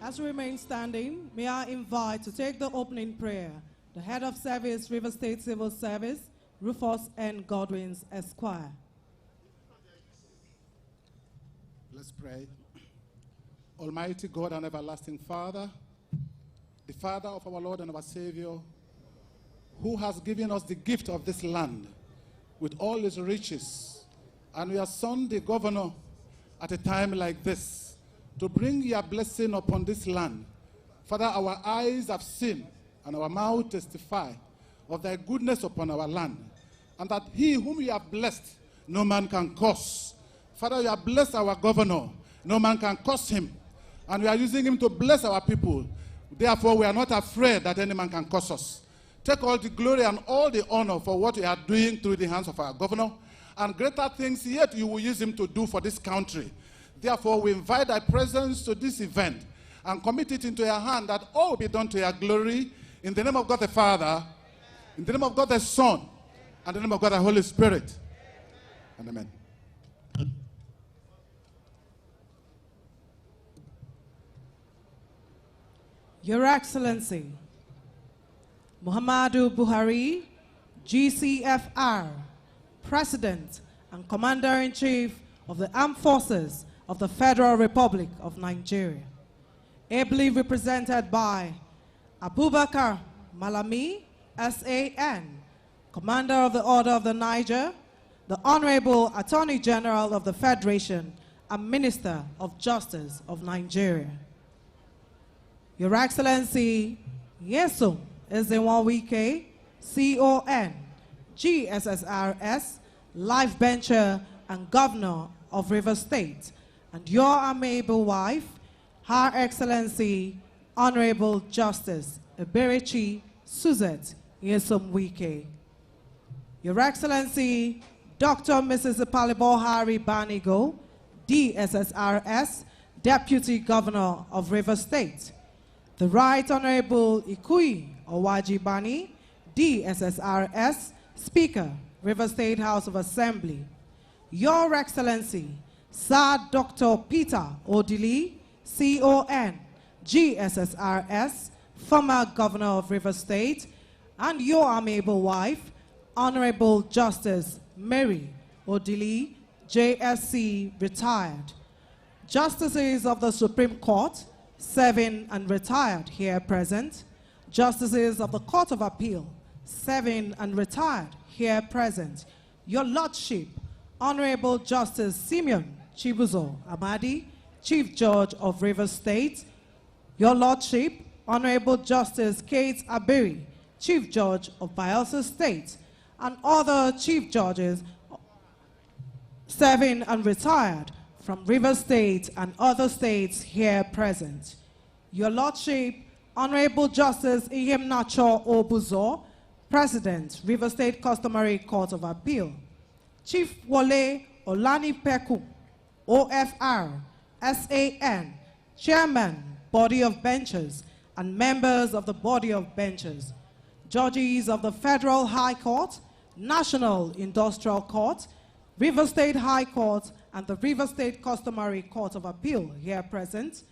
As we remain standing, may I invite to take the opening prayer the head of service, River State Civil Service, Rufus N. Godwins, Esquire. Let's pray. Almighty God and everlasting Father, the Father of our Lord and our Savior, who has given us the gift of this land with all its riches, and we have sent the governor at a time like this to bring your blessing upon this land. Father, our eyes have seen and our mouth testify of thy goodness upon our land, and that he whom you have blessed, no man can curse. Father, you have blessed our governor, no man can curse him, and we are using him to bless our people. Therefore, we are not afraid that any man can curse us. Take all the glory and all the honor for what we are doing through the hands of our governor, and greater things yet you will use him to do for this country. Therefore, we invite thy presence to this event and commit it into your hand, that all will be done to your glory, in the name of God the Father, in the name of God the Son, and in the name of God the Holy Spirit. And amen. Your Excellency, Muhammadu Buhari, GCFR, President and Commander-in-Chief of the Armed Forces of the Federal Republic of Nigeria, ably represented by Abubakar Malami, SAN, Commander of the Order of the Niger, the Honorable Attorney General of the Federation and Minister of Justice of Nigeria. Your Excellency, Yesum Wike, CON, GSSRS, Life Bencher and Governor of River State, and your amiable wife, Her Excellency, Honorable Justice Eberechi Suzette Yesum Wike. Your Excellency, Dr. Mrs. Buhari Banigo, DSSRS, Deputy Governor of River State. The Right Honorable Ikui Owajibani, DSSRS, Speaker, River State House of Assembly. Your Excellency, Sir Dr. Peter Odili, CON, GSSRS, former Governor of River State, and your amiable wife, Honorable Justice Mary Odili, JSC, retired. Justices of the Supreme Court, serving and retired, here present. Justices of the Court of Appeal, serving and retired, here present. Your Lordship, Honorable Justice Simeon Chibuzo Amadi, Chief Judge of River State. Your Lordship, Honorable Justice Kate Aberi, Chief Judge of Bayelsa State, and other Chief Judges serving and retired from River State and other states here present. Your Lordship, Honorable Justice Ihem Nacho Obuzo, President, River State Customary Court of Appeal. Chief Wole Olani Peku, OFR, SAN, Chairman, Body of Benches, and members of the Body of Benches. Judges of the Federal High Court, National Industrial Court, River State High Court, and the River State Customary Court of Appeal here present.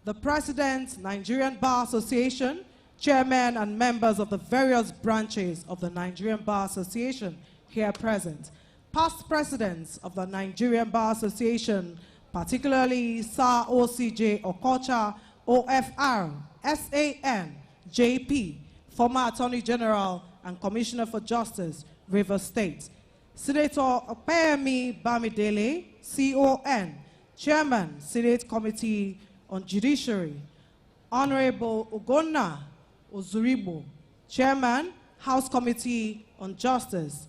The President, Nigerian Bar Association, Chairman and members of the various branches of the Nigerian Bar Association here present. Past Presidents of the Nigerian Bar Association, particularly Sir OCJ Okocha, OFR, SAN, JP, former Attorney General and Commissioner for Justice, River State. Senator Opeyemi Bamidele, CON, Chairman, Senate Committee on Judiciary. Honorable Ugonna Ozuribo, Chairman, House Committee on Justice.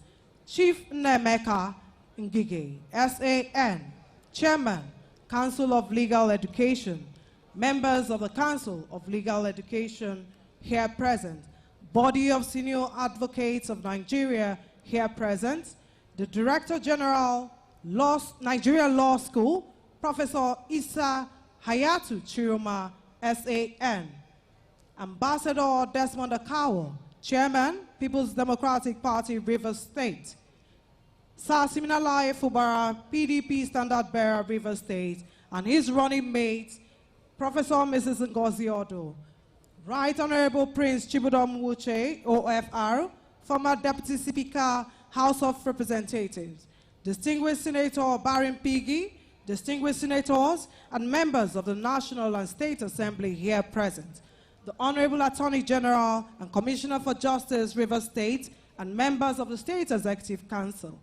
Chief Nemeka Ngige, SAN, Chairman, Council of Legal Education. Members of the Council of Legal Education here present. Body of Senior Advocates of Nigeria here present. The Director General, Nigeria Law School, Professor Isa Hayatu Chiroma, SAN. Ambassador Desmond Akawo, Chairman, People's Democratic Party, River State. Sir Siminalaye Fubara, PDP Standard Bearer, River State, and his running mate, Professor Mrs. Ngozi Odo, Right Honorable Prince Chibudom Wuche, OFR, former Deputy Speaker, House of Representatives, Distinguished Senator Baron Piggy, distinguished senators, and members of the National and State Assembly here present, the Honorable Attorney General and Commissioner for Justice, Rivers State, and members of the State Executive Council,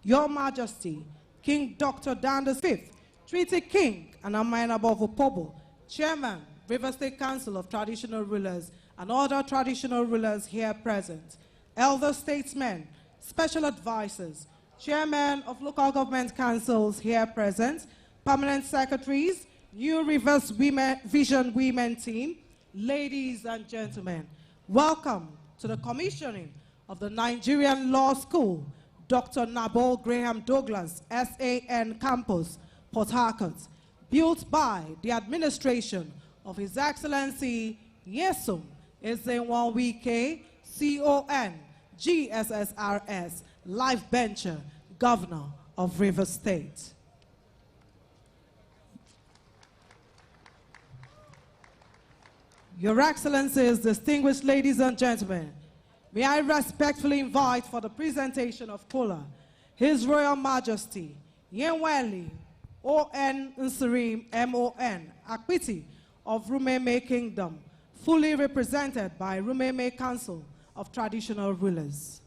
Your Majesty, King Dr. Dan V, Treaty King and Amainabo Opobo, Chairman, Rivers State Council of Traditional Rulers, and other traditional rulers here present, elder statesmen, special advisors, chairman of local government councils here present, permanent secretaries, New Rivers Vision Women team, ladies and gentlemen, welcome to the commissioning of the Nigerian Law School, Dr. Nabo Graham Douglas, SAN Campus, Port Harcourt, built by the administration of His Excellency Yesum Ezenwa Wike, CON, GSSRS, Life Venture, Governor of Rivers State. Your Excellencies, distinguished ladies and gentlemen, may I respectfully invite for the presentation of Kula, His Royal Majesty, Yenweli, O.N. Nsirim, M.O.N., Akwiti of Rumeme Kingdom, fully represented by Rumeme Council of Traditional Rulers.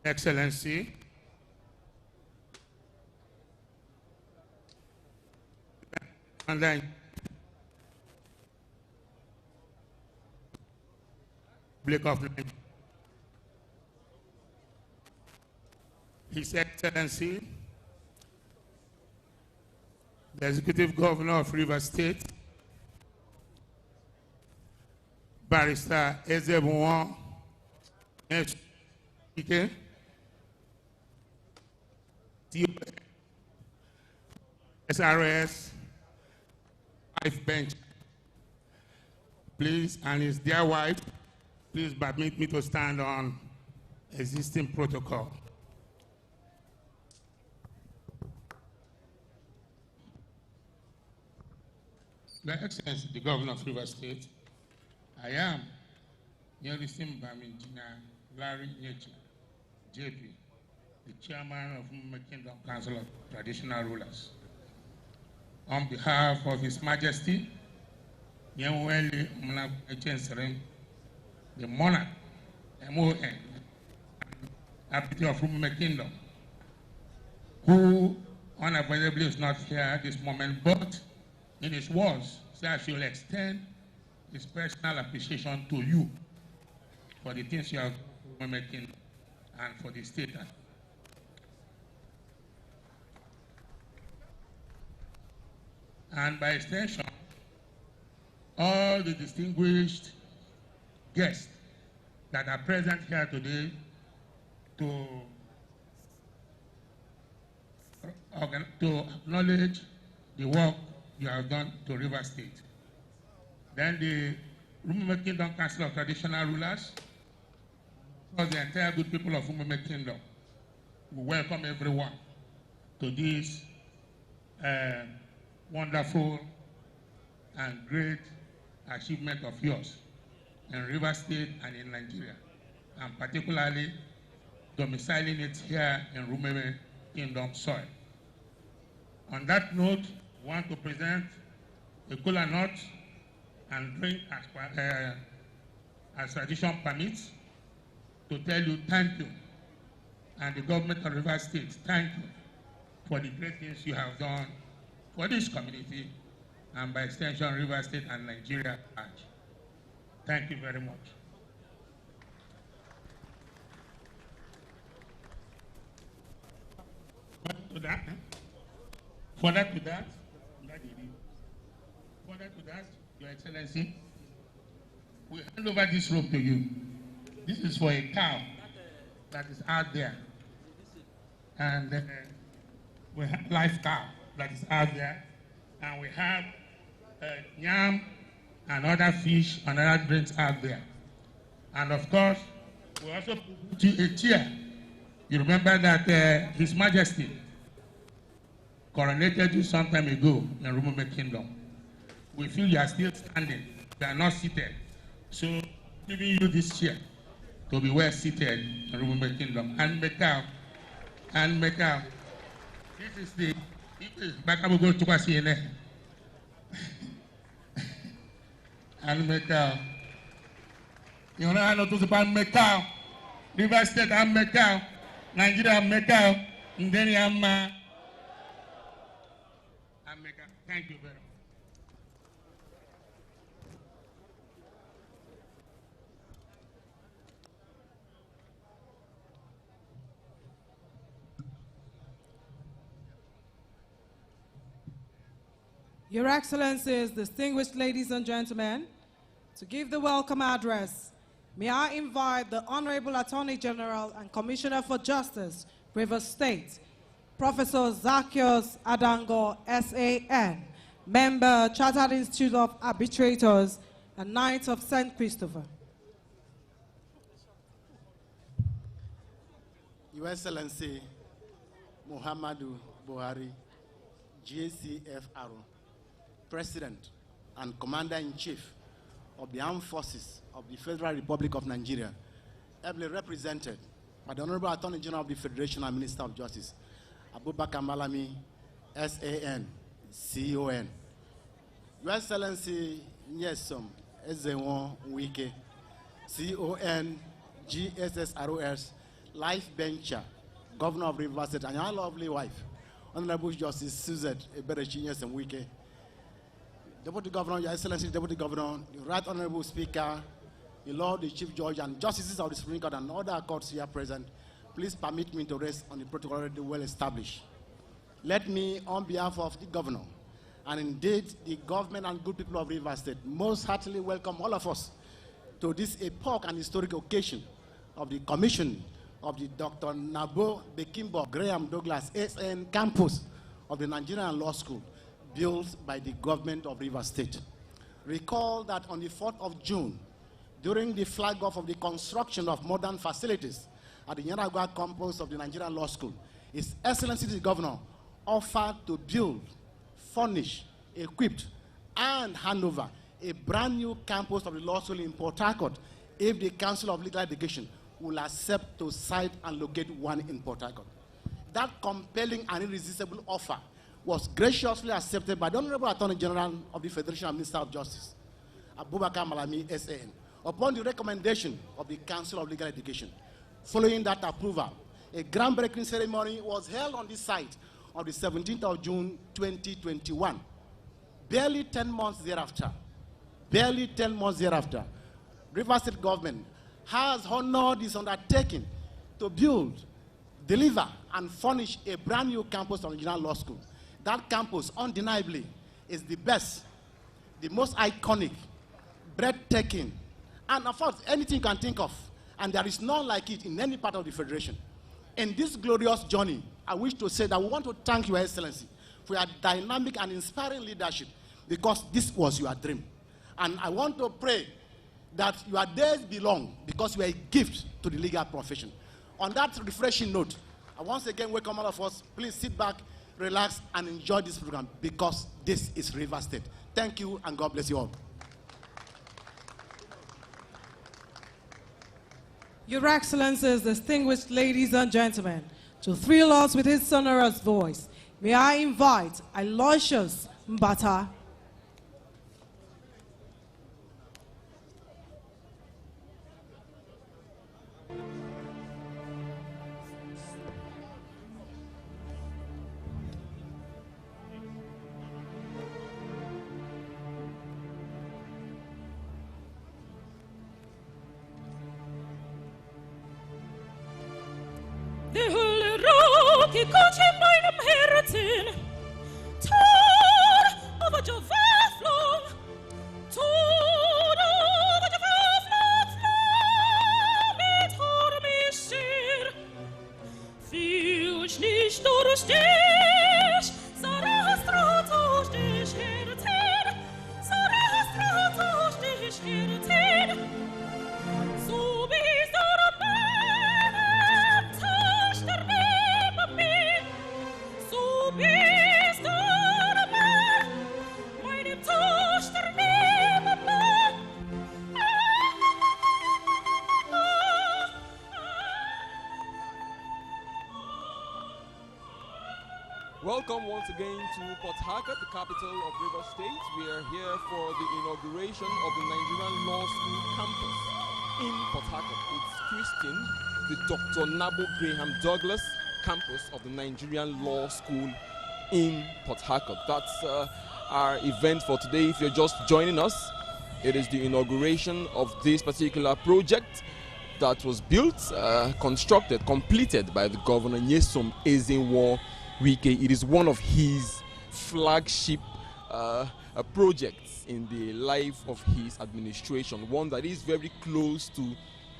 Excellency, and then Republic of Nigeria, His Excellency, the Executive Governor of Rivers State, Barrister Ezebuwan Ike, SRS, Life Bench, please, and his dear wife, please permit me to stand on existing protocol. Your Excellency, the Governor of Rivers State, I am Nyerisim Bamijina Larry Nyechi, JP, the Chairman of Muhammadu Kingdom Council of Traditional Rulers. On behalf of His Majesty, Yenweli Mnabechensere, the monarch, MON, Abbot of Muhammadu Kingdom, who unavoidably is not here at this moment, but in his words, so I shall extend his personal appreciation to you for the things you have making and for the state. and by extension, all the distinguished guests that are present here today to acknowledge the work you have done to Rivers State. Then the Umume Kingdom Council of Traditional Rulers, for the entire good people of Umume Kingdom, we welcome everyone to this wonderful and great achievement of yours in Rivers State and in Nigeria, and particularly domiciling it here in Umume Kingdom soil. On that note, we want to present a kola nut and drink as tradition permits to tell you thank you, and the government of Rivers State, thank you for the great things you have done for this community, and by extension, Rivers State and Nigeria at large. Thank you very much. Further to that, Your Excellency, we hand over this rope to you. This is for a cow that is out there, and we have live cow that is out there, and we have yam and other fish and other drinks out there. And of course, we also put you a chair. You remember that His Majesty coronated you some time ago in Umume Kingdom. We feel you are still standing, you are not seated. So, giving you this chair to be well seated in Umume Kingdom. And Mekau, this is the Bakabugo Tukwasiene. And Mekau. You know, I know to the Mekau, Rivers State and Mekau, Nigeria and Mekau, Ndeni and Thank you very much. Your Excellencies, distinguished ladies and gentlemen, to give the welcome address, may I invite the Honorable Attorney General and Commissioner for Justice, Rivers State, Professor Zacchaeus Adango, SAN, member, Chartered Institute of Arbitrators, and Knights of St. Christopher. Your Excellency, Muhammadu Buhari, GCFR, President and Commander-in-Chief of the Armed Forces of the Federal Republic of Nigeria, ably represented by the Honorable Attorney General of the Federation and Minister of Justice, Abubakar Malami, SAN, CON. Your Excellency Nyesom Ezewon Wike, CON, GSSROS, Life Bencher, Governor of Rivers State, and your lovely wife, Honorable Justice Suzette Eberechi Nyesom Wike, Deputy Governor, Your Excellency Deputy Governor, the Right Honorable Speaker, the Lord, the Chief Judge, and Justices of the Supreme Court and other courts here present, please permit me to rest on the protocol already well established. Let me, on behalf of the Governor, and indeed the government and good people of Rivers State, most heartily welcome all of us to this epoch and historic occasion of the commission of the Dr. Nabo Bekimbo Graham Douglas SN campus of the Nigerian Law School, built by the government of Rivers State. Recall that on the 4th of June, during the flag off of the construction of modern facilities at the Inaugurates campus of the Nigerian Law School, His Excellency the Governor offered to build, furnish, equip, and hand over a brand new campus of the Law School in Port Harcourt if the Council of Legal Education will accept to site and locate one in Port Harcourt. That compelling and irresistible offer was graciously accepted by the Honorable Attorney General of the Federation and Minister of Justice, Abubakar Malami, SAN, upon the recommendation of the Council of Legal Education. Following that approval, a groundbreaking ceremony was held on this site on the 17th of June, 2021. Barely 10 months thereafter, Rivers State government has honored this undertaking to build, deliver, and furnish a brand new campus of the Nigerian Law School. That campus, undeniably, is the best, the most iconic, breathtaking, and of course, anything you can think of. And there is none like it in any part of the Federation. In this glorious journey, I wish to say that we want to thank Your Excellency for your dynamic and inspiring leadership, because this was your dream. And I want to pray that your days be long, because you are a gift to the legal profession. On that refreshing note, I once again welcome all of us. Please sit back, relax, and enjoy this program, because this is River State. Thank you, and God bless you all. Your Excellencies, distinguished ladies and gentlemen, to thrill us with his sonorous voice, may I invite Aloysius Mbata. De hulle rook, ik kon je mijn herten. Tor, over je vervlong. Tor, over je vervlong. Met haar mischer. Fiuch nicht durch dich. Sarah stratos dich herten. Sarah stratos dich herten. So bist du Welcome once again to Port Harcourt, the capital of River State. We are here for the inauguration of the Nigerian Law School campus in Port Harcourt. It's christened the Dr. Nabo Graham Douglas campus of the Nigerian Law School in Port Harcourt. That's our event for today. If you're just joining us, it is the inauguration of this particular project that was built, constructed, completed by the Governor Nyesom Ezenwo Wike. It is one of his flagship projects in the life of his administration, one that is very close to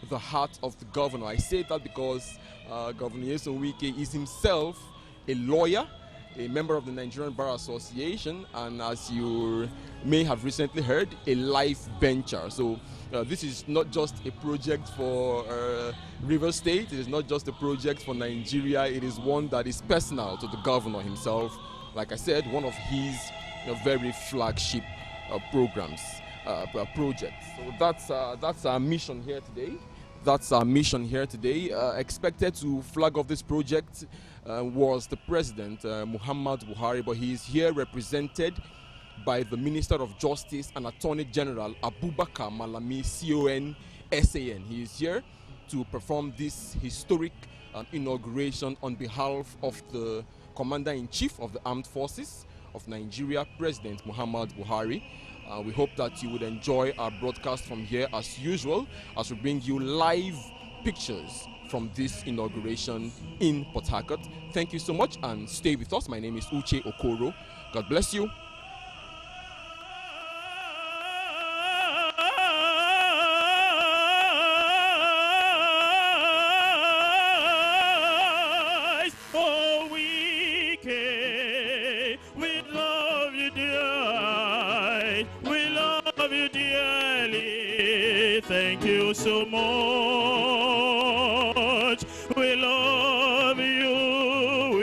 the heart of the governor. I say that because Governor Nyesom Wike is himself a lawyer, a member of the Nigerian Bar Association, and as you may have recently heard, a life bencher. So this is not just a project for River State, it is not just a project for Nigeria, it is one that is personal to the governor himself. Like I said, one of his very flagship projects. So that's our mission here today. That's our mission here today. Expected to flag off this project was the President, Muhammadu Buhari, but he is here represented by the Minister of Justice and Attorney General Abubakar Malami, CON, SAN. He is here to perform this historic inauguration on behalf of the Commander-in-Chief of the Armed Forces of Nigeria, President Muhammadu Buhari. We hope that you would enjoy our broadcast from here as usual, as we bring you live pictures from this inauguration in Port Harcourt. Thank you so much and stay with us. My name is Uche Okoro. God bless you. Thank you so much. We love you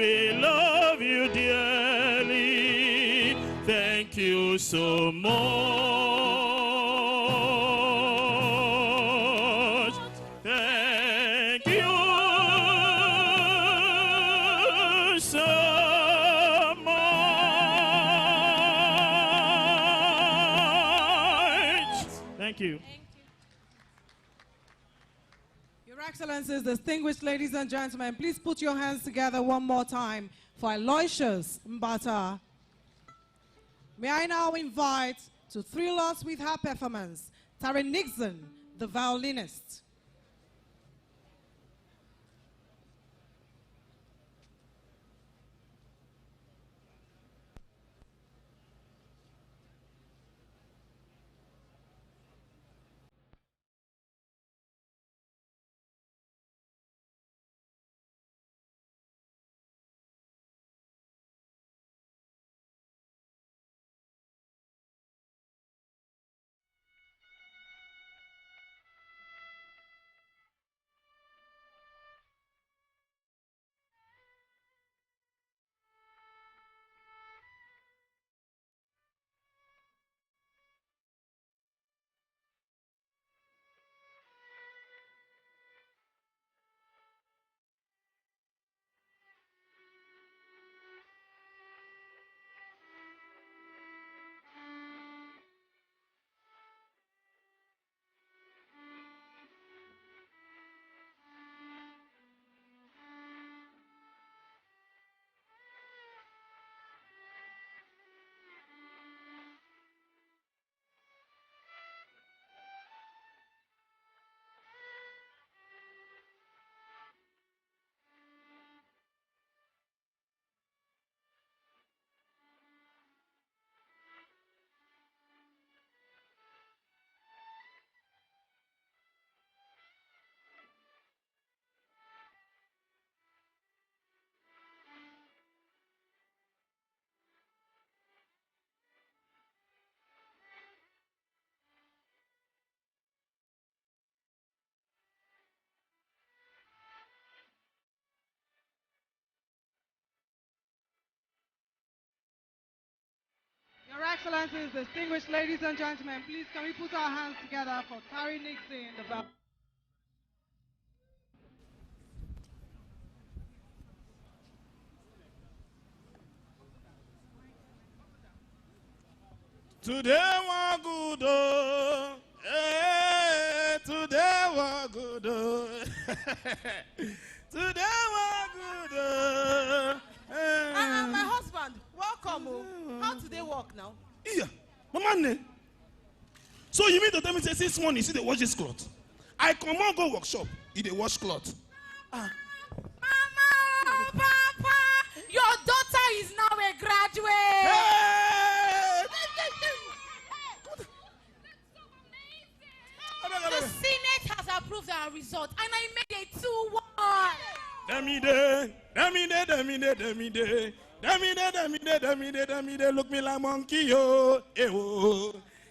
dearly. Thank you so much. Thank you so much. Thank you. Your Excellencies, distinguished ladies and gentlemen, please put your hands together one more time for Aloysius Mbata. May I now invite to thrill us with her performance, Terry Nixon, the violinist. Excellencies, distinguished ladies and gentlemen, please can we put our hands together for Carrie Nixon, the bell. Today was good, oh. Hey, today was good, oh. Today was good, oh. My husband, welcome. Oh. How do they work now? Yeah, Mama. So you mean to tell me say 6 months, you see they wash this cloth? I come on go workshop, you they wash cloth. Mama, Papa, your daughter is now a graduate. Hey! The Senate has approved our result, and I made a 2-1. Look me like monkey, yo.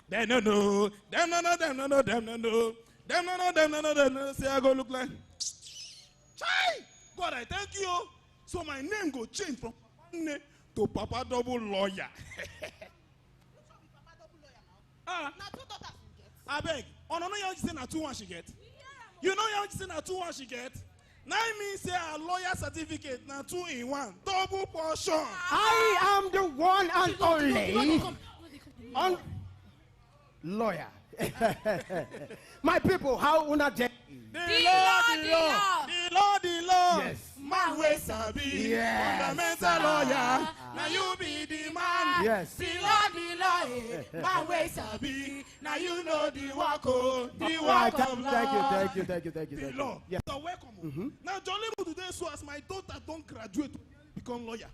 Them no. Say I go look like. Chai! God, I thank you. So my name go change from name to Papa Double Lawyer. Now 2 daughters you get. I beg. Oh, no, you say na 2-1 she get. You know you say na 2-1 she get. Now means say a lawyer certificate na 2-in-1, double portion. I am the one and only lawyer. My people, how una dey? The law. Yes. Man wey sabi. Yes. Fundamental lawyer. Now you be the man. Yes. The law. Man wey sabi. Now you know the work. The work of law. Thank you. The law. Yes. So welcome. Now Johnny today so as my daughter don't graduate to become lawyer.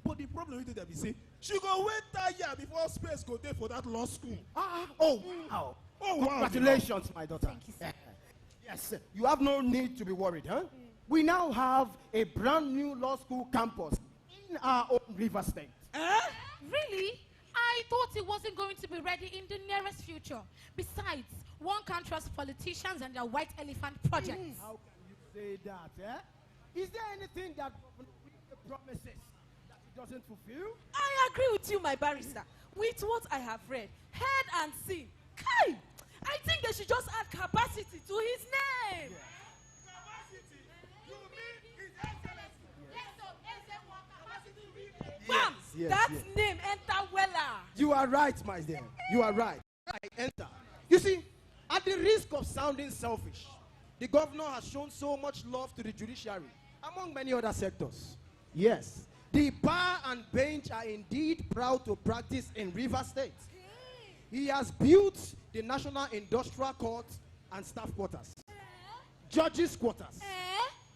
But the problem with it that we say she go wait 3 years before space go there for that law school. Oh, wow. Oh wow. Congratulations, my daughter. Thank you, sir. Yes, you have no need to be worried, huh? We now have a brand new law school campus in our own River State. Really? I thought it wasn't going to be ready in the nearest future. Besides, one can't trust politicians and their white elephant projects. How can you say that, eh? Is there anything that promises that it doesn't fulfill? I agree with you, my barrister. With what I have read, heard, and seen, Kai, I think they should just add capacity to his name. Yeah. Capacity. You mean his excellency. Bam! Yes, That yes. name enter wella. You are right, my dear. You are right. I enter. You see, at the risk of sounding selfish, the governor has shown so much love to the judiciary, among many other sectors. Yes, the bar and bench are indeed proud to practice in River State. He has built the National Industrial Court and staff quarters, judges' quarters,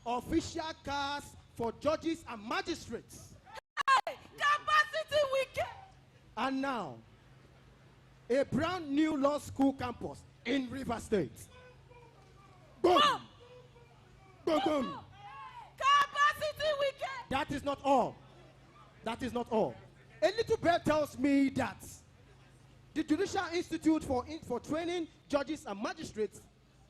official cars for judges and magistrates. Hey, capacity wicked. And now, a brand new law school campus in River State. Boom! Boom, boom. Capacity wicked. That is not all. That is not all. A little bird tells me that the Judicial Institute for Training Judges and Magistrates,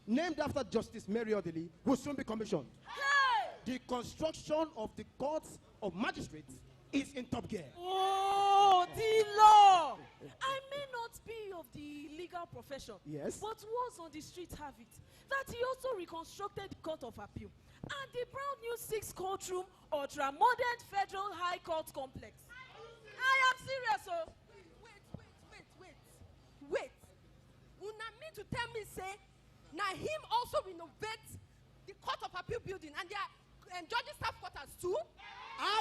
named after Justice Mary Odili, will soon be commissioned. Hey. The construction of the courts of magistrates is in top gear. Oh, the law. I may not be of the legal profession, Yes. but was on the street have it that he also reconstructed the Court of Appeal and the brand new 6-courtroom ultra-modern Federal High Court complex. I am serious, oh. Wait. Una mean to tell me say, na him also renovate the Court of Appeal building and their judges staff quarters too?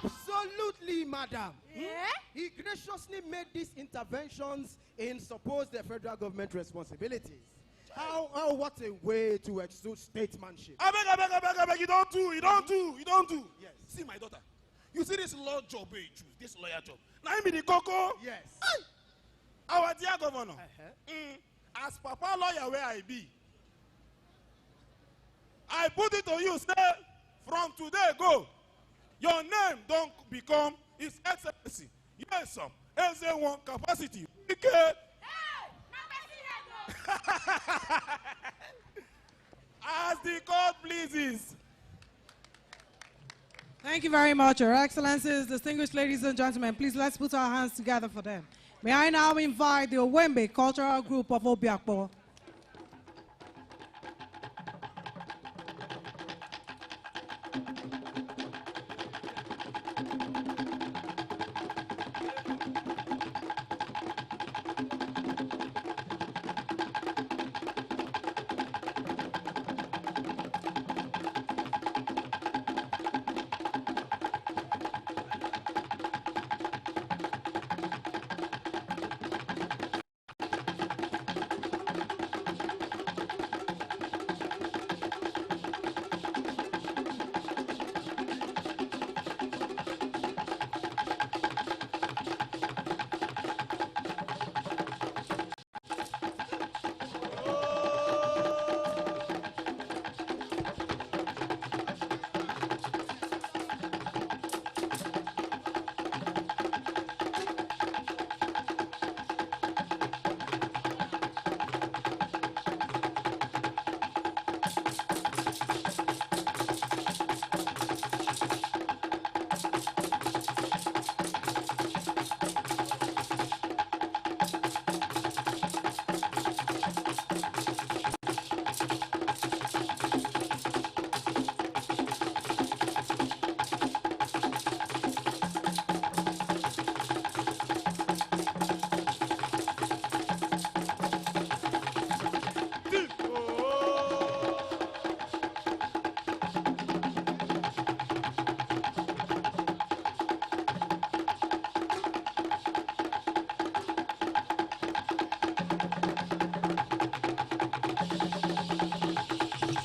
Absolutely, madam. Yeah? He graciously made these interventions in suppose the federal government responsibilities. How what a way to exude statesmanship. I beg, you don't do. Yes. See my daughter, you see this law job you choose, this lawyer job. Now him be the coco. Yes. Our dear governor, as papa lawyer where I be, I put it to you, say, from today go, your name don't become His Excellency. Yes, sir. SA1 capacity. Okay. As the court pleases. Thank you very much, Your Excellencies, distinguished ladies and gentlemen. Please let's put our hands together for them. May I now invite the Owembe Cultural Group of Obiakpo.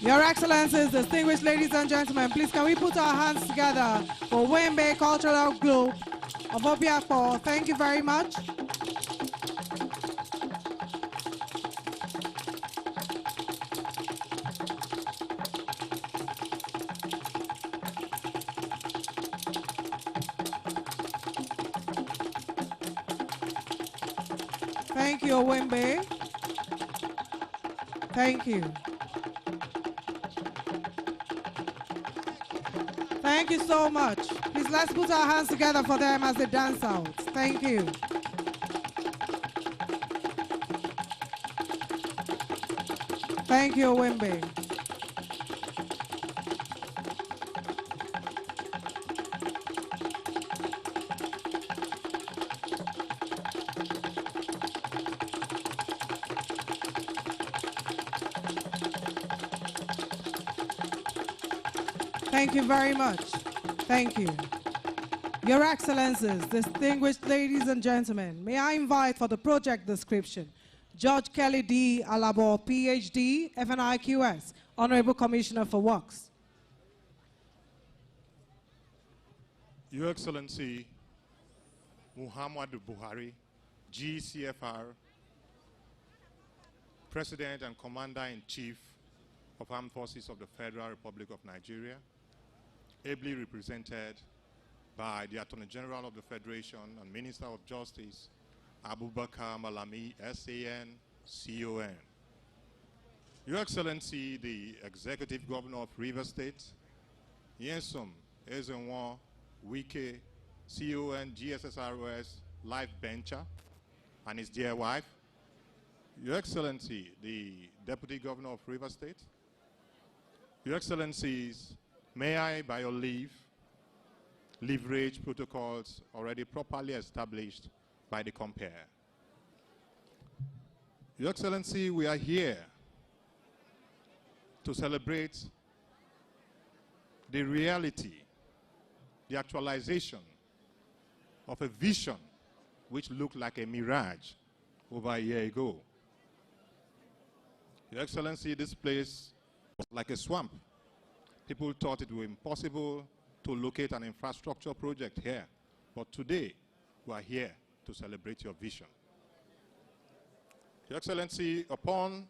Your Excellencies, distinguished ladies and gentlemen, please can we put our hands together for Owembe Cultural Group of Obiakpo. Thank you very much. Thank you, Owembe. Thank you. Thank you so much. Please let's put our hands together for them as they dance out. Thank you. Thank you, Owembe. Thank you very much. Thank you. Your Excellencies, distinguished ladies and gentlemen, may I invite for the project description, Judge Kelly D. Alabo, PhD, FNIQS, Honorable Commissioner for Works. Your Excellency, Muhammadu Buhari, GCFR, President and Commander-in-Chief of Armed Forces of the Federal Republic of Nigeria, ably represented by the Attorney General of the Federation and Minister of Justice, Abubakar Malami, SAN, CON. Your Excellency, the Executive Governor of Rivers State, Nyesom Ezenwa Wike, CON, GSSROS, Life Venture, and his dear wife. Your Excellency, the Deputy Governor of Rivers State, Your Excellencies, may I, by your leave, leverage protocols already properly established by the compare. Your Excellency, we are here to celebrate the reality, the actualization of a vision which looked like a mirage over a year ago. Your Excellency, this place was like a swamp. People thought it was impossible to locate an infrastructure project here. But today, we are here to celebrate your vision. Your Excellency, upon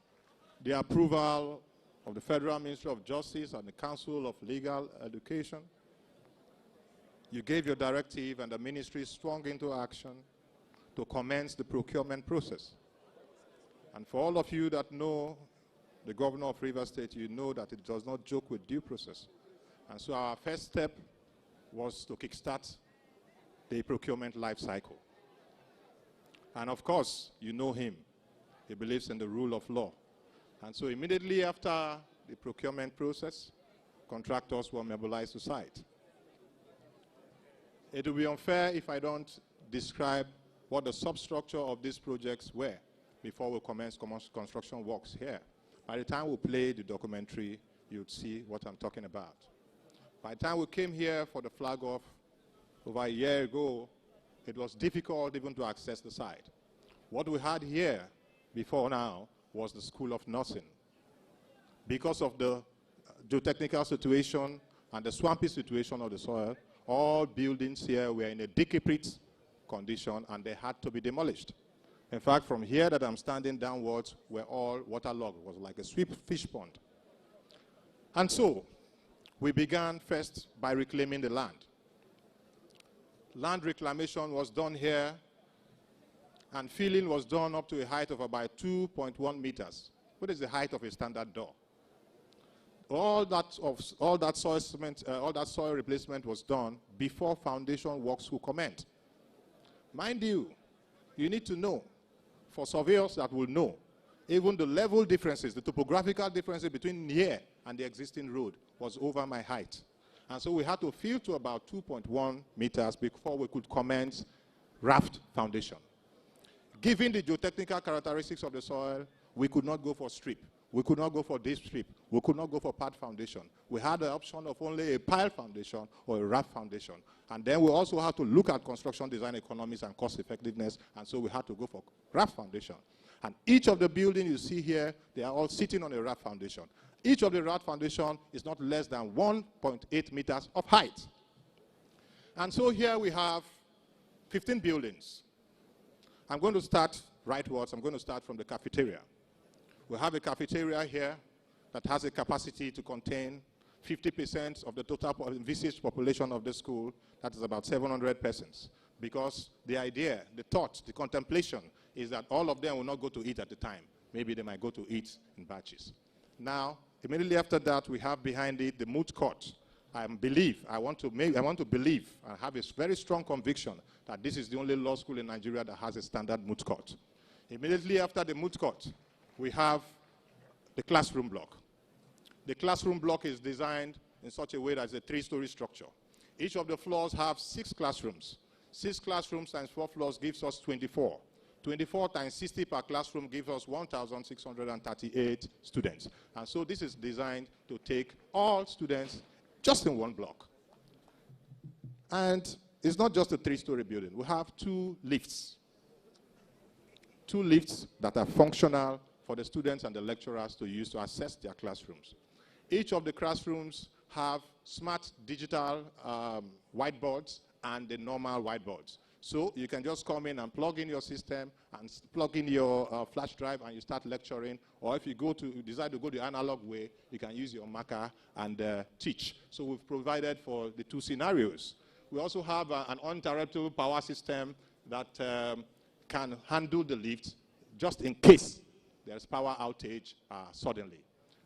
the approval of the Federal Ministry of Justice and the Council of Legal Education, you gave your directive and the ministry swung into action to commence the procurement process. And for all of you that know the governor of Rivers State, you know that it does not joke with due process. And so our first step was to kickstart the procurement life cycle. And of course, you know him. He believes in the rule of law. And so immediately after the procurement process, contractors were mobilized to site. It will be unfair if I don't describe what the substructure of these projects were before we commence construction works here. By the time we play the documentary, you'd see what I'm talking about. By the time we came here for the flag off over a year ago, it was difficult even to access the site. What we had here before now was the School of Nursing. Because of the geotechnical situation and the swampy situation of the soil, all buildings here were in a decrepit condition and they had to be demolished. In fact, from here that I'm standing downwards were all waterlogged. It was like a sweep fish pond. And so, we began first by reclaiming the land. Land reclamation was done here, and filling was done up to a height of about 2.1 meters. What is the height of a standard door? All that soil replacement was done before foundation works will commence. Mind you, you need to know, for surveyors that will know, even the level differences, the topographical differences between here and the existing road was over my height. And so we had to fill to about 2.1 meters before we could commence raft foundation. Given the geotechnical characteristics of the soil, we could not go for strip. We could not go for deep strip. We could not go for pad foundation. We had the option of only a pile foundation or a raft foundation. And then we also had to look at construction design economics and cost effectiveness, and so we had to go for raft foundation. And each of the buildings you see here, they are all sitting on a raft foundation. Each of the raft foundation is not less than 1.8 meters of height. And so here we have 15 buildings. I'm going to start rightwards. I'm going to start from the cafeteria. We have a cafeteria here that has a capacity to contain 50% of the total envisaged population of the school. That is about 700 persons. Because the idea, the thought, the contemplation is that all of them will not go to eat at a time. Maybe they might go to eat in batches. Now, immediately after that, we have behind it the moot court. I want to believe and have a very strong conviction that this is the only law school in Nigeria that has a standard moot court. Immediately after the moot court, we have the classroom block. The classroom block is designed in such a way that it's a 3-story structure. Each of the floors have 6 classrooms. 6 classrooms times 4 floors gives us 24. 24 times 60 per classroom gives us 1,638 students. And so this is designed to take all students just in one block. And it's not just a 3-story building. We have 2 lifts. 2 lifts that are functional for the students and the lecturers to use to access their classrooms. Each of the classrooms have smart digital whiteboards and the normal whiteboards. So you can just come in and plug in your system and plug in your flash drive and you start lecturing. Or if you decide to go the analog way, you can use your marker and teach. So we've provided for the 2 scenarios. We also have an uninterruptible power system that can handle the lift just in case there's power outage suddenly.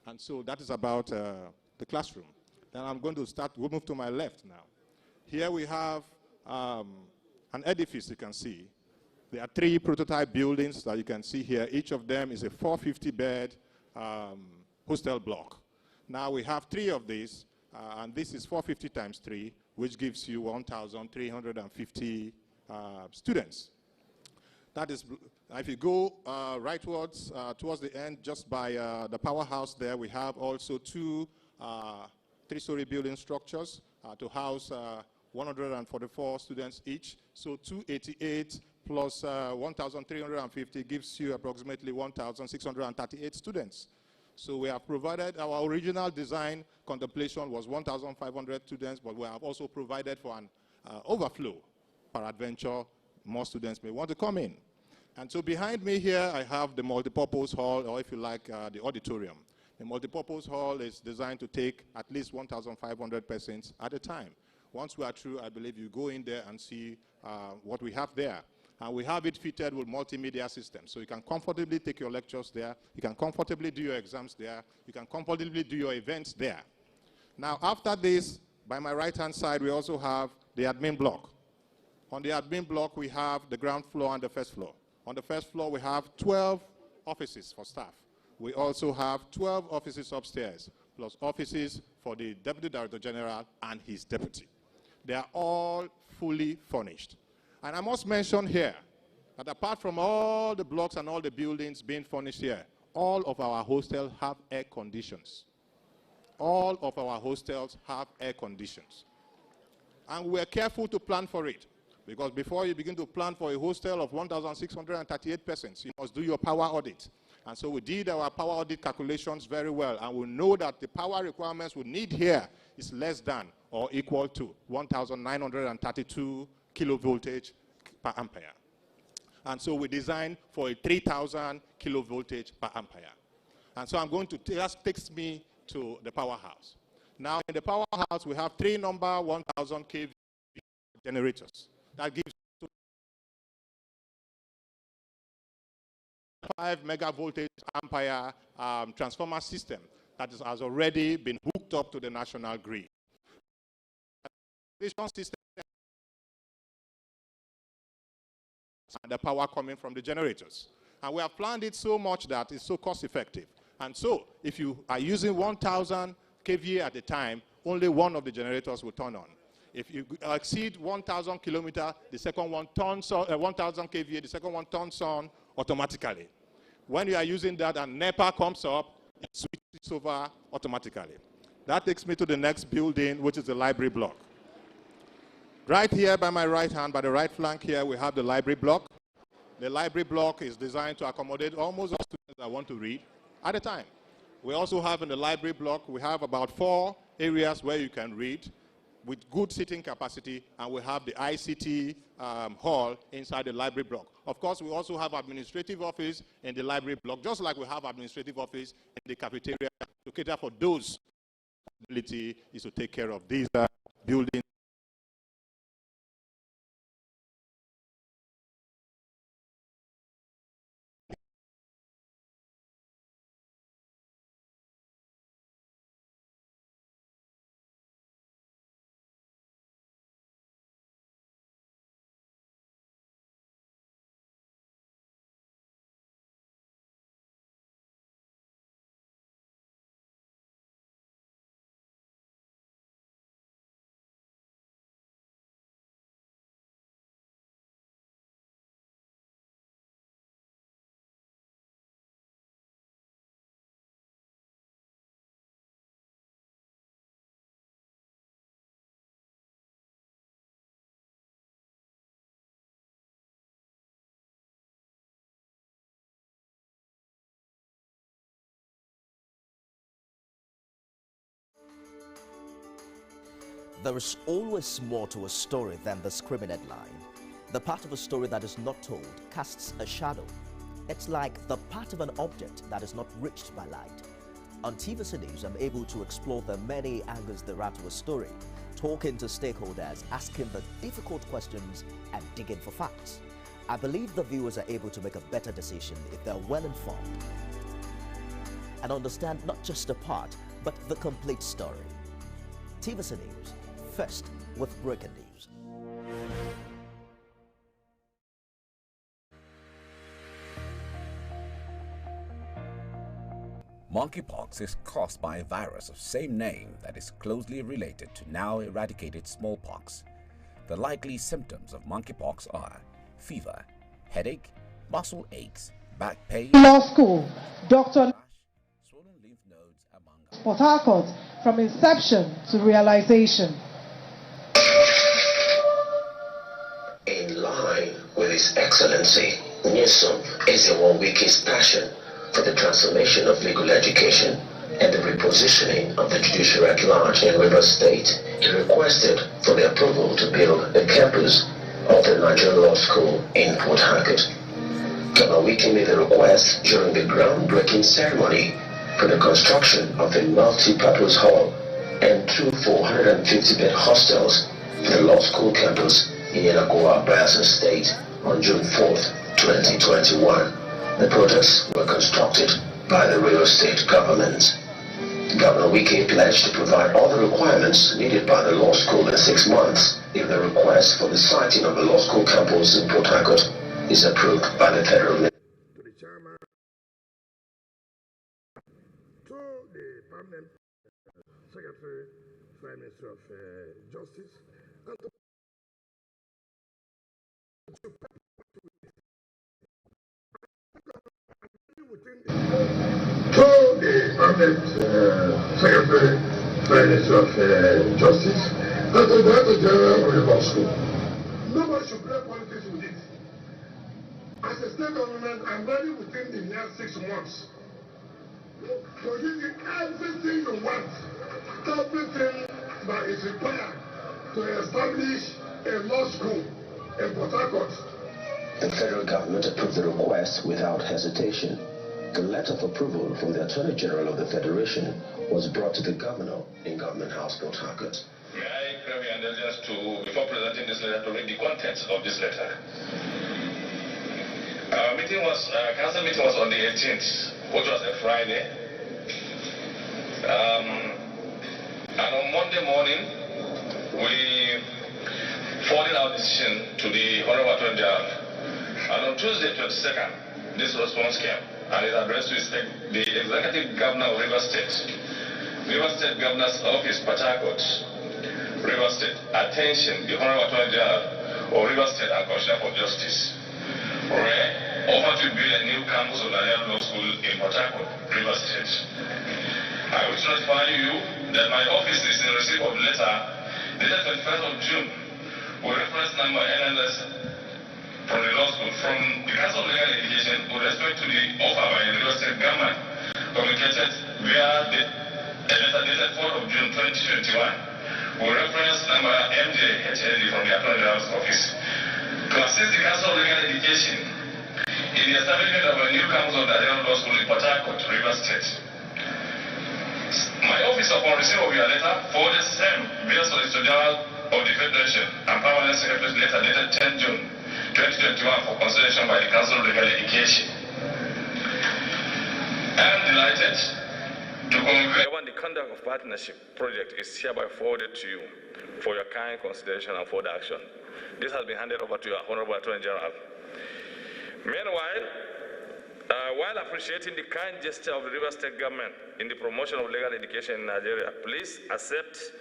And so that is about the classroom. Then I'm going to we'll move to my left now. Here we have an edifice you can see. There are 3 prototype buildings that you can see here. Each of them is a 450-bed hostel block. Now we have 3 of these, and this is 450 times 3, which gives you 1,350 students. That is, if you go rightwards towards the end, just by the powerhouse there, we have also 2 3-story building structures to house 144 students each. So 288 plus 1,350 gives you approximately 1,638 students. So we have provided, our original design contemplation was 1,500 students, but we have also provided for an overflow. Peradventure, more students may want to come in. And so behind me here, I have the multipurpose hall, or if you like, the auditorium. The multipurpose hall is designed to take at least 1,500 persons at a time. Once we are through, I believe you go in there and see what we have there. And we have it fitted with multimedia systems. So you can comfortably take your lectures there. You can comfortably do your exams there. You can comfortably do your events there. Now, after this, by my right-hand side, we also have the admin block. On the admin block, we have the ground floor and the first floor. On the first floor, we have 12 offices for staff. We also have 12 offices upstairs, plus offices for the Deputy Director General and his deputy. They are all fully furnished. And I must mention here that apart from all the blocks and all the buildings being furnished here, all of our hostels have air conditions. All of our hostels have air conditions. And we're careful to plan for it, because before you begin to plan for a hostel of 1,638 persons, you must do your power audit. And so we did our power audit calculations very well, and we know that the power requirements we need here is less than or equal to 1,932 kilovoltage per ampere. And so we designed for a 3,000 kilovoltage per ampere. And so I'm going to, that takes me to the powerhouse. Now in the powerhouse, we have 3 number 1,000 kV generators. That gives 5 megavoltage ampere transformer system that has already been hooked up to the national grid. This system and the power coming from the generators. And we have planned it so much that it's so cost effective. And so if you are using 1,000 kVA at a time, only one of the generators will turn on. If you exceed 1,000 kilometers, the second one turns on, 1,000 kVA, the second one turns on automatically. When you are using that and NEPA comes up, it switches over automatically. That takes me to the next building, which is the library block. Right here by my right hand, by the right flank here, we have the library block. The library block is designed to accommodate almost all students that want to read at a time. We also have in the library block, we have about 4 areas where you can read with good seating capacity, and we have the ICT hall inside the library block. Of course, we also have administrative office in the library block, just like we have administrative office in the cafeteria to cater for those ability is to take care of these buildings. There is always more to a story than the screaming headline. The part of a story that is not told casts a shadow. It's like the part of an object that is not reached by light. On TVC News, I'm able to explore the many angles there are to a story, talking to stakeholders, asking the difficult questions, and digging for facts. I believe the viewers are able to make a better decision if they're well informed and understand not just a part, but the complete story. TVC News, first with breaking news. Monkeypox is caused by a virus of same name that is closely related to now eradicated smallpox. The likely symptoms of monkeypox are fever, headache, muscle aches, back pain, Law School, Dr. swollen lymph nodes, among others. Port Harcourt, from inception to realization. In line with His Excellency, Nyesom Wike's passion for the transformation of legal education and the repositioning of the judiciary at large in Rivers State, he requested for the approval to build a campus of the Nigerian Law School in Port Harcourt. Governor Wike made the request during the groundbreaking ceremony for the construction of a multi-purpose hall and 2 450-bed hostels for the law school campus in Inaugurates State on June 4th, 2021. The projects were constructed by the real estate government. Governor Wike pledged to provide all the requirements needed by the law school in 6 months if the request for the siting of the law school campus in Port Harcourt is approved by the federal ministry. To the chairman, to the permanent secretary, Prime Minister of Justice, and to the permanent secretary, Prime Minister of Justice, and to the Director General of the Law School. Nobody should play politics with it. As a state government, I'm ready within the next 6 months to give you everything you want, everything that is required to establish a law school in Port Harcourt. The federal government approved the request without hesitation. The letter of approval from the Attorney General of the Federation was brought to the Governor in Government House, Port Harcourt. May I crave your indulgence to, before presenting this letter, to read the contents of this letter. Our meeting was, council meeting was on the 18th, which was a Friday. And on Monday morning, we forwarded our decision to the Honorable Attorney General. And on Tuesday, 22nd, this response came, and it addressed to the Executive Governor of River State Governor's Office, Port Harcourt, River State. Attention, the Honorable Attorney General of River State and Commissioner for Justice. Offer to build a new campus of Nigerian Law School in Port Harcourt, River State. I wish to notify you that my office is in receipt of letter dated 21st of June with reference number NLS from the law school from the Council of Legal Education with respect to the offer by the River State government communicated via the letter dated 4th of June 2021 with reference number MJHLD from the Attorney General's office to assist the Council of Legal Education in the establishment of a new campus of Nigerian Law School in Port Harcourt, River State. My office, upon receipt of your letter, forwarded same via Solicitor General of the Federation and Permanent Secretary's letter dated 10 June 2021 for consideration by the Council of Legal Education. I am delighted to confirm the conduct of partnership project is hereby forwarded to you for your kind consideration and further action. This has been handed over to your Honorable Attorney General. Meanwhile, while appreciating the kind gesture of the River State government in the promotion of legal education in Nigeria, please accept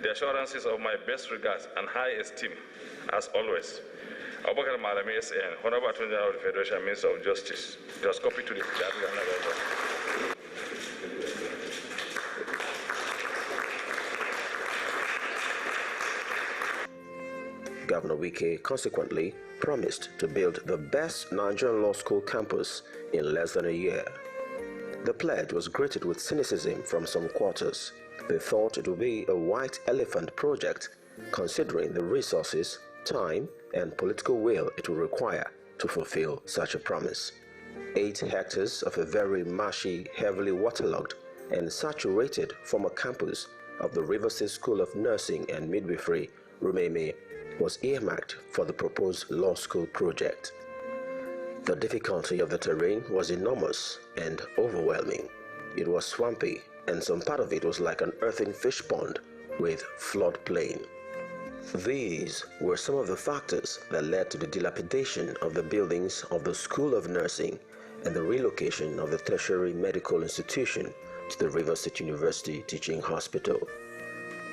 the assurances of my best regards and high esteem, as always. Malami, SN, Honorable Attorney General of the Federation, Minister of Justice. Just copy to the Governor Wike consequently promised to build the best Nigerian law school campus in less than a year. The pledge was greeted with cynicism from some quarters. They thought it would be a white elephant project, considering the resources, time, and political will it will require to fulfill such a promise. 8 hectares of a very marshy, heavily waterlogged, and saturated former campus of the River State School of Nursing and Midwifery, Rumeme, was earmarked for the proposed law school project. The difficulty of the terrain was enormous and overwhelming. It was swampy, and some part of it was like an earthen fish pond with floodplain. These were some of the factors that led to the dilapidation of the buildings of the School of Nursing and the relocation of the tertiary medical institution to the River State University Teaching Hospital.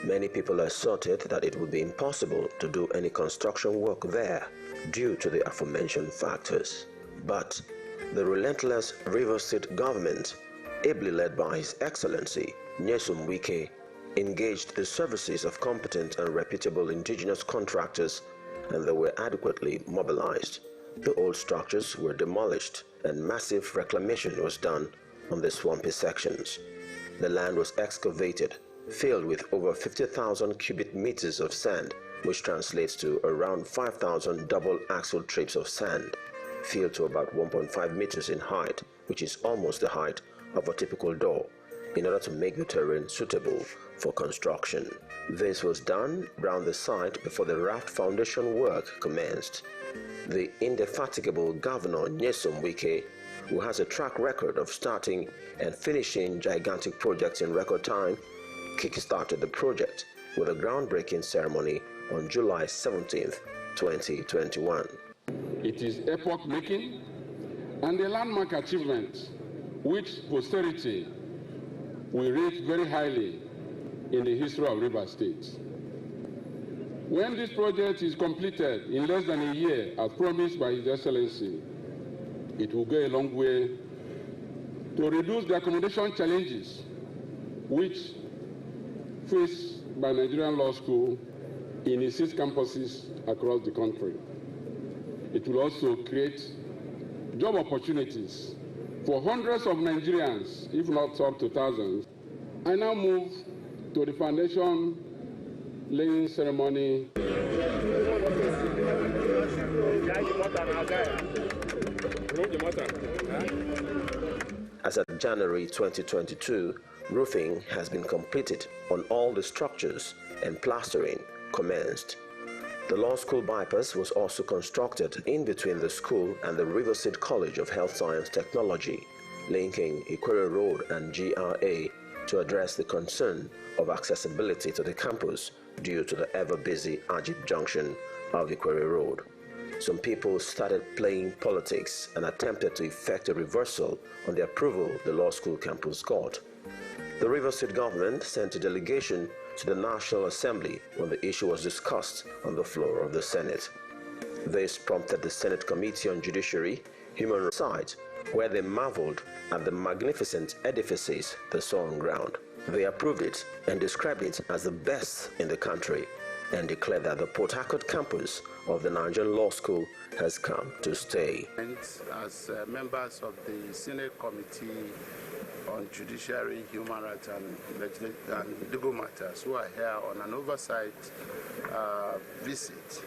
Many people asserted that it would be impossible to do any construction work there due to the aforementioned factors. But the relentless River State government, ably led by His Excellency Nyesom Wike, engaged the services of competent and reputable indigenous contractors, and they were adequately mobilized. The old structures were demolished and massive reclamation was done on the swampy sections. The land was excavated, filled with over 50,000 cubic meters of sand, which translates to around 5,000 double-axle trips of sand, filled to about 1.5 meters in height, which is almost the height of a typical door, in order to make the terrain suitable for construction. This was done round the site before the raft foundation work commenced. The indefatigable Governor Nyesom Wike, who has a track record of starting and finishing gigantic projects in record time, kick-started the project with a groundbreaking ceremony on July 17, 2021. It is epoch-making and a landmark achievement which posterity will rate very highly in the history of Rivers State. When this project is completed in less than a year, as promised by His Excellency, it will go a long way to reduce the accommodation challenges which faced by Nigerian Law School in its 6 campuses across the country. It will also create job opportunities for hundreds of Nigerians, if not up to thousands. I now move to the foundation laying ceremony. As of January 2022, roofing has been completed on all the structures and plastering commenced. The law school bypass was also constructed in between the school and the Riverside College of Health Science Technology, linking Ikwere Road and GRA to address the concern of accessibility to the campus due to the ever-busy Ajib junction of Ikwere Road. Some people started playing politics and attempted to effect a reversal on the approval the law school campus got. The Rivers State government sent a delegation to the National Assembly when the issue was discussed on the floor of the Senate. This prompted the Senate Committee on Judiciary, Human Rights, where they marveled at the magnificent edifices they saw on ground. They approved it and described it as the best in the country and declared that the Port Harcourt campus of the Nigerian Law School has come to stay. As members of the Senate Committee on Judiciary, Human Rights and Legal Matters who are here on an oversight visit,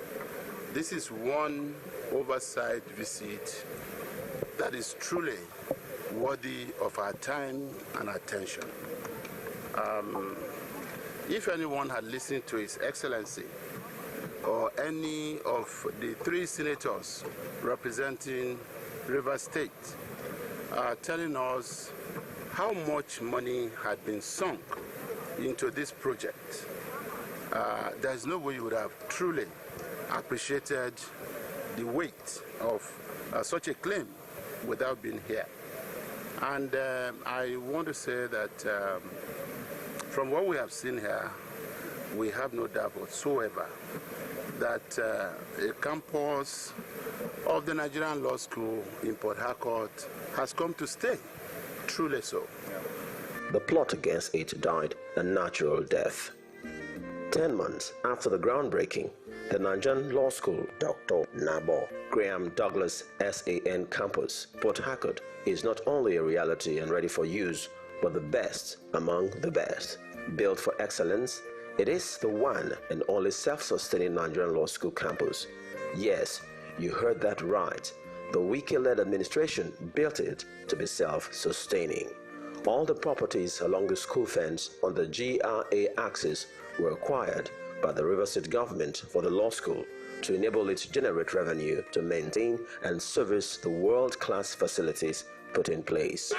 this is one oversight visit that is truly worthy of our time and attention. If anyone had listened to His Excellency or any of the 3 senators representing Rivers State telling us how much money had been sunk into this project, there's no way you would have truly appreciated the weight of such a claim without being here. And I want to say that from what we have seen here, we have no doubt whatsoever that a campus of the Nigerian Law School in Port Harcourt has come to stay, truly so. The plot against it died a natural death. 10 months after the groundbreaking, the Nigerian Law School, Dr. Nabo, Graham Douglas SAN campus, Port Harcourt, is not only a reality and ready for use, but the best among the best. Built for excellence, it is the one and only self-sustaining Nigerian Law School campus. Yes, you heard that right. The Wike-led administration built it to be self-sustaining. All the properties along the school fence on the GRA axis were acquired by the Rivers State government for the law school to enable it to generate revenue to maintain and service the world-class facilities put in place.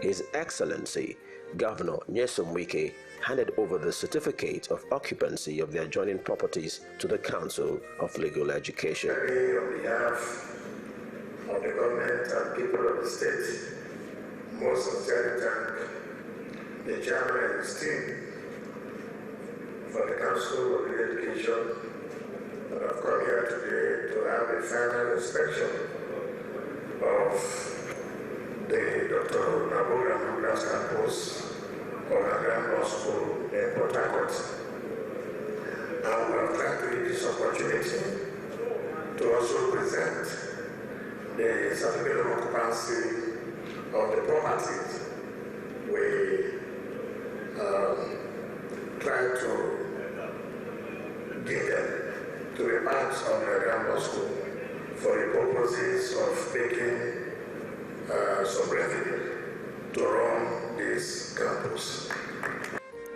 His Excellency, Governor Nyesom Wike, handed over the certificate of occupancy of the adjoining properties to the Council of Legal Education. On behalf of the government and people of the state, most sincerely thank the chairman and his team for the Council of Legal Education that have come here today to have a final inspection of the Dr. Nabo and campus of Nigerian Law School in Port Harcourt. And we would like to use this opportunity to also present the certificate of occupancy of the properties. We try to give them to the banks of Nigerian Law School for the purposes of making some revenue to run this campus.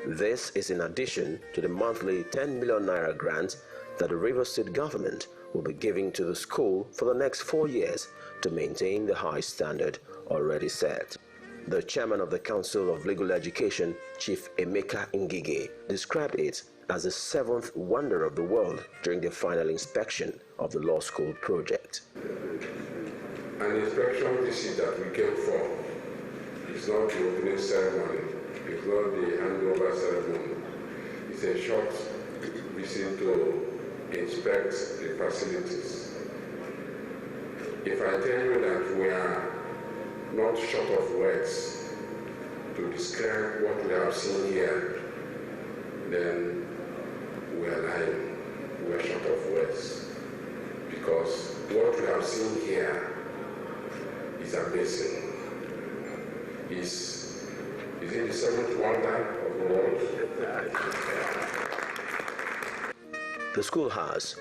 This is in addition to the monthly 10 million naira grant that the Rivers State government will be given to the school for the next 4 years to maintain the high standard already set. The chairman of the Council of Legal Education, Chief Emeka Ngige, described it as the 7th wonder of the world during the final inspection of the law school project. An inspection visit that we came for is not the opening ceremony, it's not the handover ceremony. It's a short visit to inspect the facilities. If I tell you that we are not short of words to describe what we have seen here, then we are lying. We are short of words. Because what we have seen here is amazing. Is it the 7th wonder of the world? The school has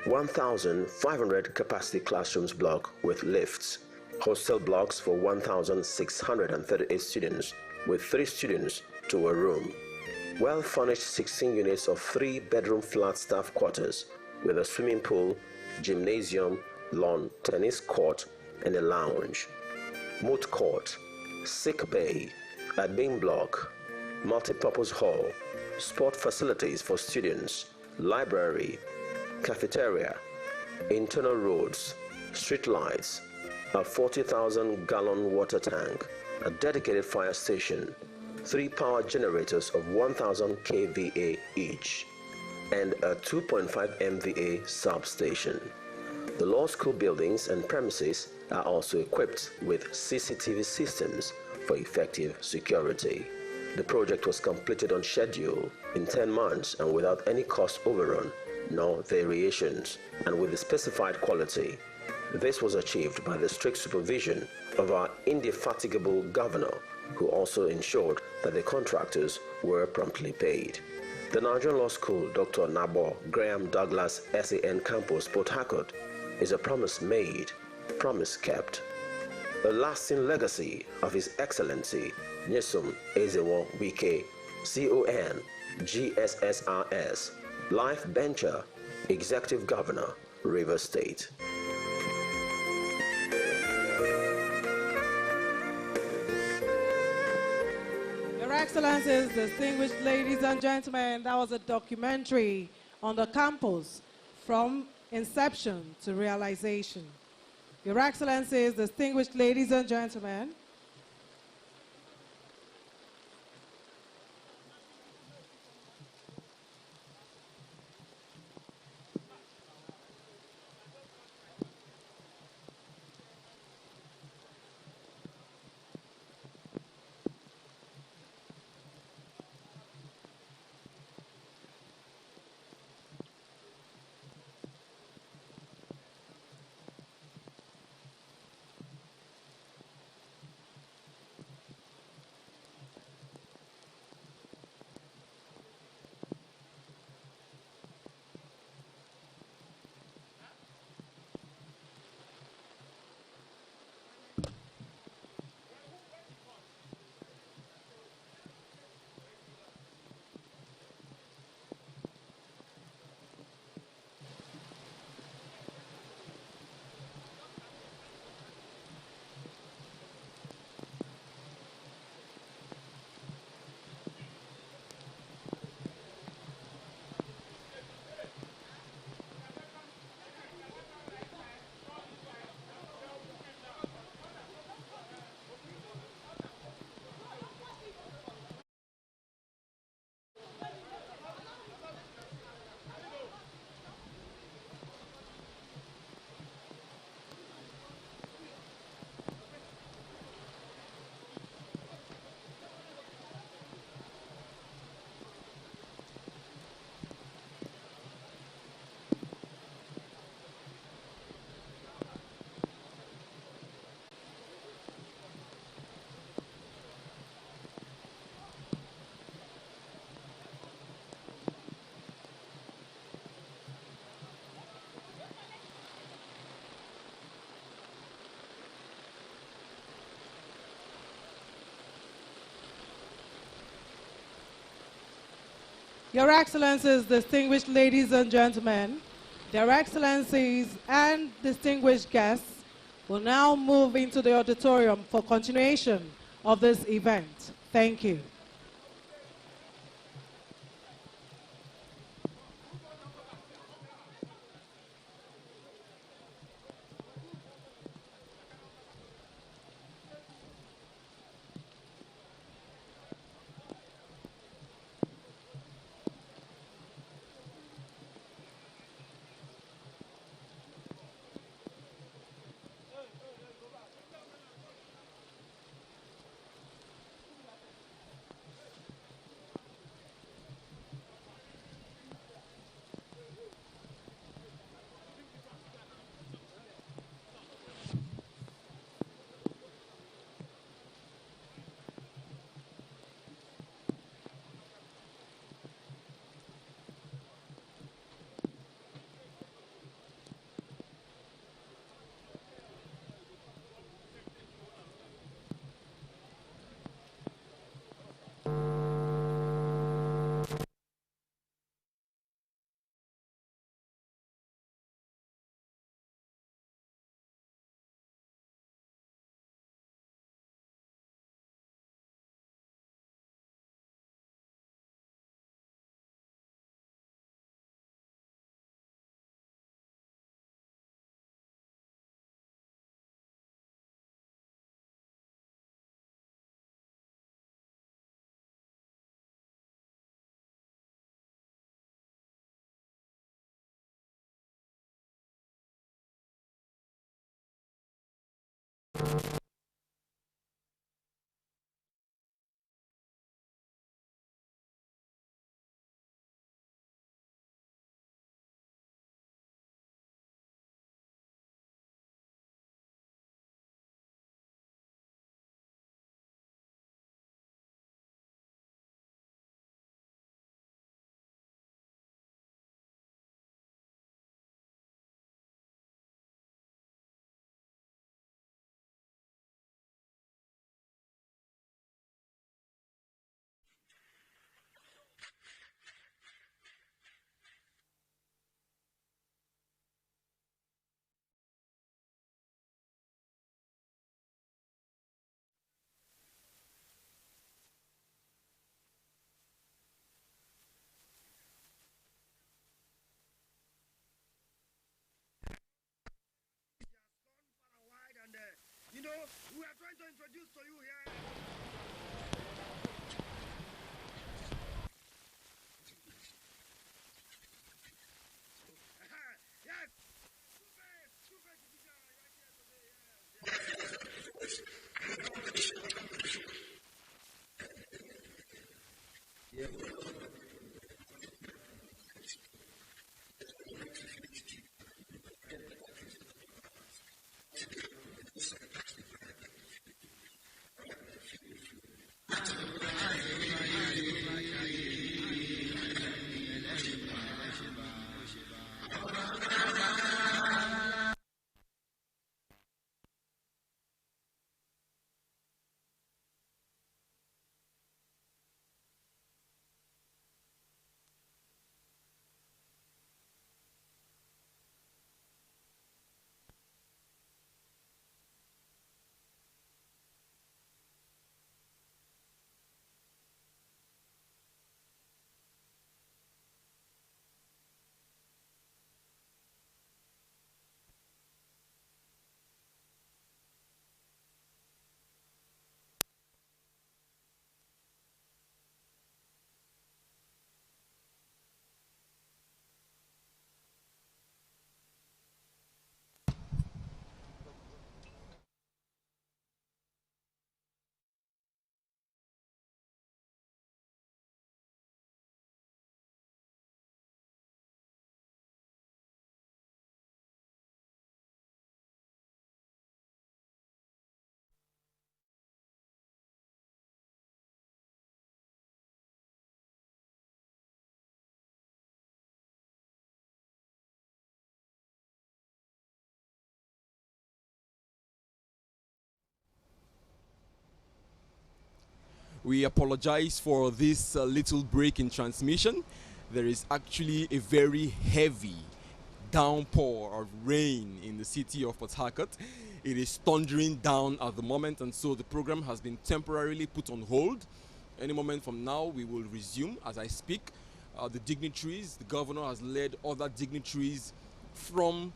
1,500 capacity classrooms block with lifts, hostel blocks for 1,638 students with 3 students to a room, well-furnished 16 units of 3-bedroom flat staff quarters with a swimming pool, gymnasium, lawn tennis court, and a lounge, moot court, sick bay, admin block, multi-purpose hall, sport facilities for students, library, cafeteria, internal roads, street lights, a 40,000-gallon water tank, a dedicated fire station, 3 power generators of 1,000 kVA each, and a 2.5 MVA substation. The law school buildings and premises are also equipped with CCTV systems for effective security. The project was completed on schedule in 10 months and without any cost overrun nor variations, and with the specified quality. This was achieved by the strict supervision of our indefatigable governor, who also ensured that the contractors were promptly paid. The Nigerian Law School, Dr. Nabo Graham Douglas SAN Campus, Port Harcourt, is a promise made, promise kept. A lasting legacy of His Excellency Nyesom Ezewo Wike, CON, GSSRS, Life Bencher, Executive Governor, Rivers State. Your Excellencies, distinguished ladies and gentlemen, that was a documentary on the campus from inception to realization. Your Excellencies, distinguished ladies and gentlemen, Your Excellencies, distinguished ladies and gentlemen, Their Excellencies and distinguished guests will now move into the auditorium for continuation of this event. Thank you. You know, we are trying to introduce to you here. Yes. We apologize for this little break in transmission. There is actually a very heavy, downpour of rain in the city of Port Harcourt. It is thundering down at the moment, and so the program has been temporarily put on hold. Any moment from now, we will resume as I speak. The dignitaries, the governor has led other dignitaries from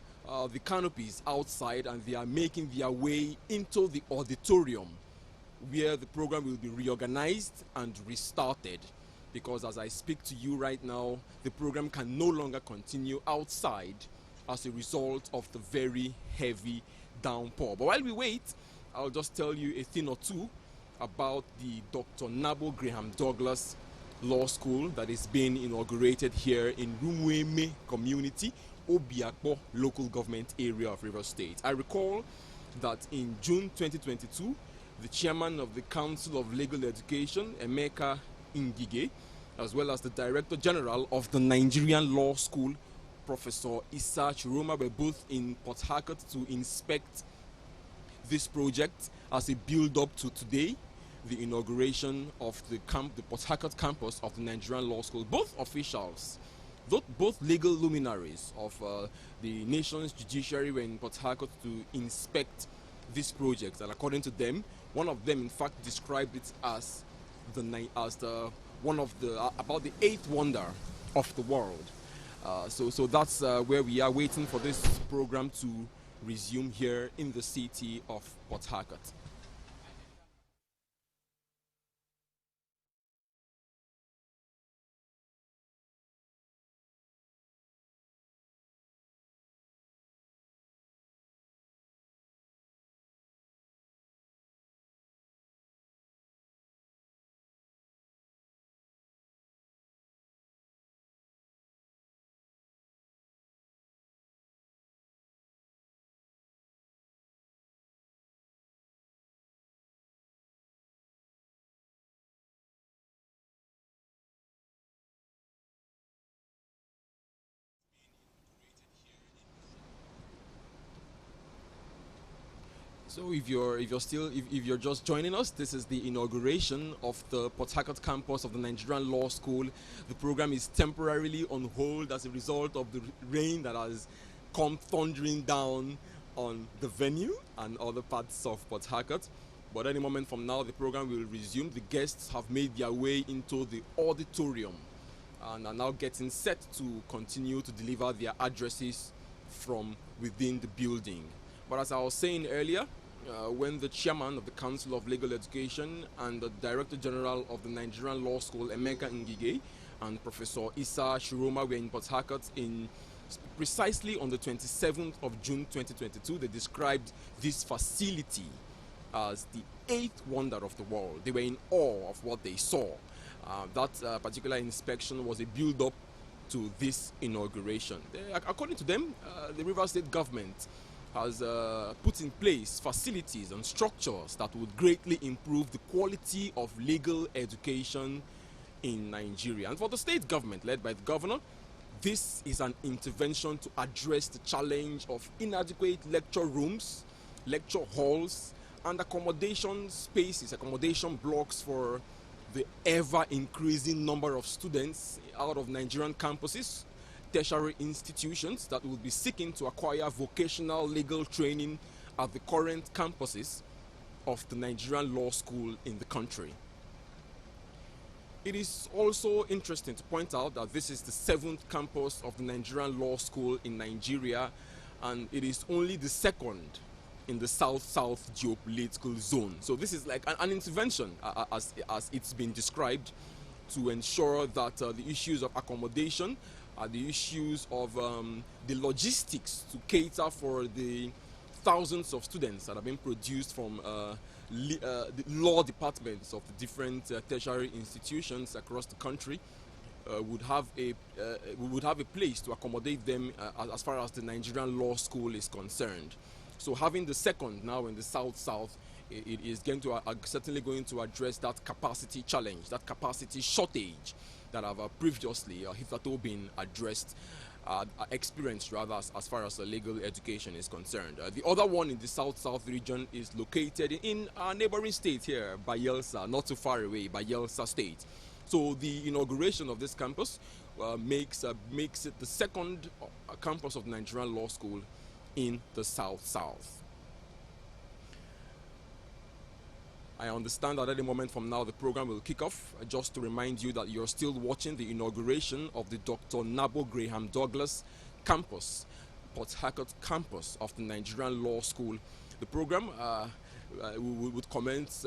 the canopies outside, and they are making their way into the auditorium where the program will be reorganized and restarted. Because as I speak to you right now, the program can no longer continue outside as a result of the very heavy downpour. But while we wait, I'll just tell you a thing or two about the Dr. Nabo Graham Douglas Law School that is being inaugurated here in Rumweme community, Obiakpo local government area of Rivers State. I recall that in June 2022, the chairman of the Council of Legal Education, Emeka Ngige, as well as the Director General of the Nigerian Law School, Professor Issa Chiroma, were both in Port Harcourt to inspect this project as a build-up to today, the inauguration of the Port Harcourt campus of the Nigerian Law School. Both officials, both legal luminaries of the nation's judiciary were in Port Harcourt to inspect this project, and according to them, one of them in fact described it as about the eighth wonder of the world. So that's where we are, waiting for this program to resume here in the city of Port Harcourt. So if you're just joining us, this is the inauguration of the Port Harcourt campus of the Nigerian Law School. The program is temporarily on hold as a result of the rain that has come thundering down on the venue and other parts of Port Harcourt. But any moment from now, the program will resume. The guests have made their way into the auditorium and are now getting set to continue to deliver their addresses from within the building. But as I was saying earlier, when the chairman of the Council of Legal Education and the Director General of the Nigerian Law School, Emeka Ngige, and Professor Issa Chiroma were in Port Harcourt precisely on the 27th of June 2022, they described this facility as the eighth wonder of the world. They were in awe of what they saw. That particular inspection was a build-up to this inauguration. According to them, the Rivers State government has put in place facilities and structures that would greatly improve the quality of legal education in Nigeria. And for the state government, led by the governor, this is an intervention to address the challenge of inadequate lecture rooms, lecture halls, and accommodation spaces, accommodation blocks for the ever-increasing number of students out of Nigerian campuses, tertiary institutions that will be seeking to acquire vocational legal training at the current campuses of the Nigerian Law School in the country. It is also interesting to point out that this is the 7th campus of the Nigerian Law School in Nigeria, and it is only the 2nd in the South-South geopolitical zone. So this is like an intervention, as it's been described, to ensure that the issues of accommodation, the issues of the logistics to cater for the thousands of students that have been produced from the law departments of the different tertiary institutions across the country would have a place to accommodate them as far as the Nigerian Law School is concerned. So having the 2nd now in the South-South, it is going to certainly going to address that capacity challenge, that capacity shortage that have previously hitherto been experienced rather as far as legal education is concerned. The other one in the South-South region is located in our neighboring state here, Bayelsa, not too far away, Bayelsa State. So the inauguration of this campus makes it the second campus of the Nigerian Law School in the South. I understand that at any moment from now the program will kick off. Just to remind you that you're still watching the inauguration of the Dr. Nabo Graham Douglas campus, Port Harcourt campus of the Nigerian Law School. The program would commence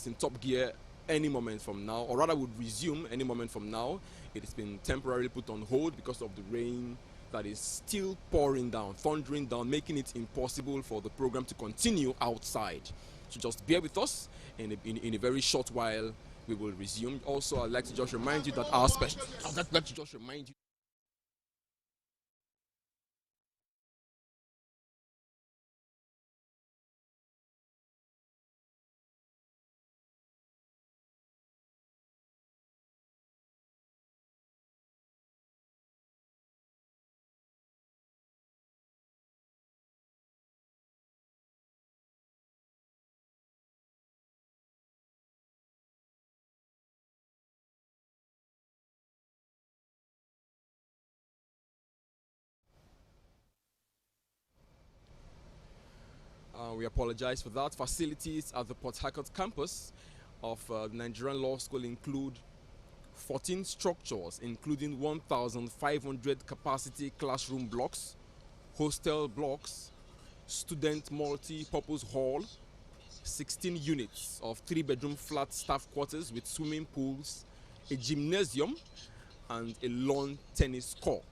in top gear any moment from now, or rather would resume any moment from now. It has been temporarily put on hold because of the rain that is still pouring down, thundering down, making it impossible for the program to continue outside. So just bear with us. In a very short while, we will resume. Also, I'd like to just remind you that our special. I'd like to just remind you. We apologize for that. Facilities at the Port Harcourt campus of the Nigerian Law School include 14 structures, including 1,500 capacity classroom blocks, hostel blocks, student multi-purpose hall, 16 units of 3-bedroom flat staff quarters with swimming pools, a gymnasium, and a lawn tennis court.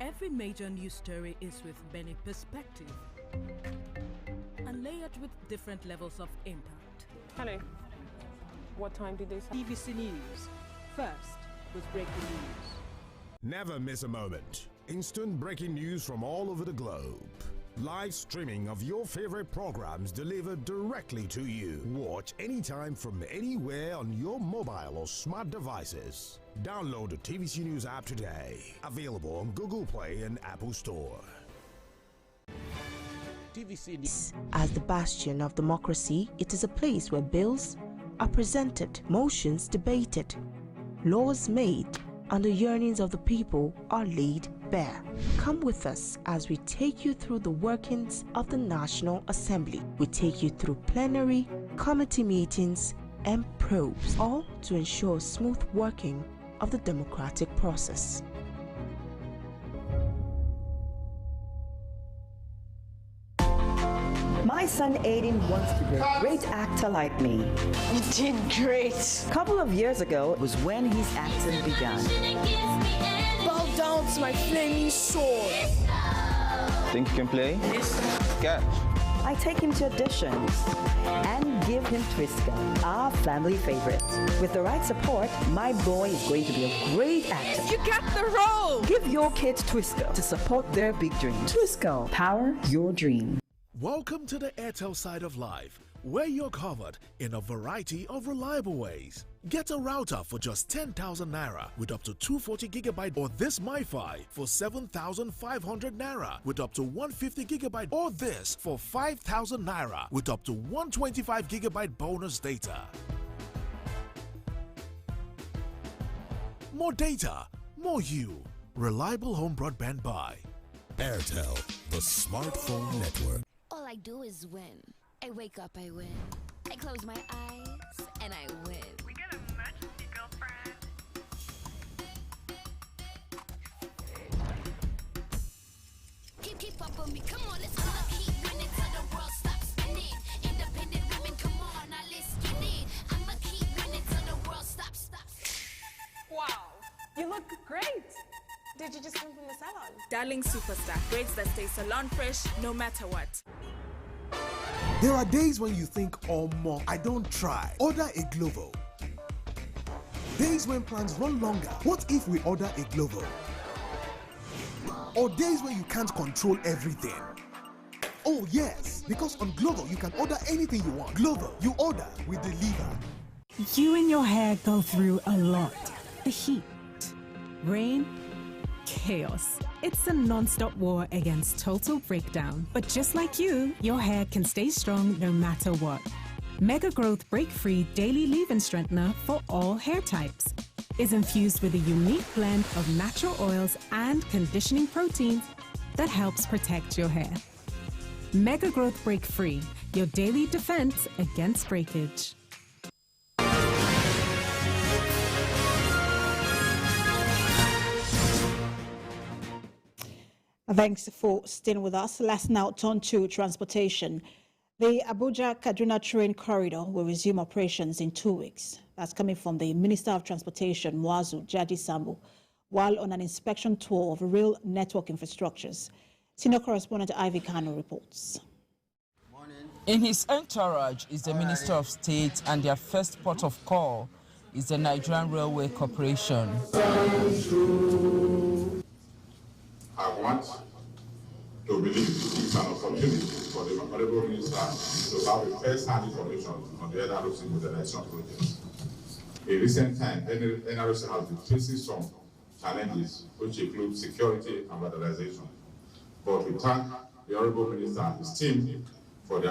Every major news story is with many perspectives and layered with different levels of impact. Hello. What time did they say? TVC News. First with breaking news. Never miss a moment. Instant breaking news from all over the globe. Live streaming of your favorite programs delivered directly to you. Watch anytime from anywhere on your mobile or smart devices. Download the TVC News app today. Available on Google Play and Apple Store. TVC News. As the bastion of democracy, it is a place where bills are presented, motions debated, laws made, and the yearnings of the people are laid bare. Come with us as we take you through the workings of the National Assembly. We take you through plenary, committee meetings, and probes, all to ensure smooth working of the democratic process. My son Aiden wants to be a great actor like me. You did great. A couple of years ago was when his acting began. Bow down to my flaming sword. Think you can play? Catch. I take him to auditions and give him Twiska, our family favorite. With the right support, my boy is going to be a great actor. You got the role! Give your kids Twiska to support their big dreams. Twiska, power your dream. Welcome to the Airtel side of life, where you're covered in a variety of reliable ways. Get a router for just 10,000 Naira with up to 240GB, or this MiFi for 7,500 Naira with up to 150GB, or this for 5,000 Naira with up to 125GB bonus data. More data, more you. Reliable home broadband by Airtel, the smartphone network. All I do is win. I wake up, I win. I close my eyes, and I win. We get a emergency, girlfriend. Keep up on me, come on, let's all keep winning till the world stops spinning. Independent women, come on, now let's get it. I'ma keep winning till the world stops. Wow, you look great. Did you just come from the salon? Darling Superstar. Grades that stay salon fresh no matter what. There are days when you think, oh more, I don't try. Order a Glovo. Days when plans run longer. What if we order a Glovo? Or days when you can't control everything. Oh yes, because on Glovo you can order anything you want. Glovo, you order, we deliver. You and your hair go through a lot. The heat, rain, chaos. It's a non-stop war against total breakdown. But just like you, your hair can stay strong no matter what. Mega Growth Break Free Daily Leave-In Strengthener for all hair types is infused with a unique blend of natural oils and conditioning proteins that helps protect your hair. Mega Growth Break Free, your daily defense against breakage. Thanks for staying with us. Let's now turn to transportation. The Abuja-Kaduna train corridor will resume operations in 2 weeks. That's coming from the Minister of Transportation, Muhammadu Jadi Sambo, while on an inspection tour of rail network infrastructures. Senior correspondent Ivy Kano reports. In his entourage is the Minister of State, and their first port of call is the Nigerian Railway Corporation. I want to believe it's an opportunity for the Honorable Minister to have a first-hand information on the NRC modernization projects. In recent times, NRC has been facing some challenges, which include security and modernization. But we thank the Honorable Minister and his team for their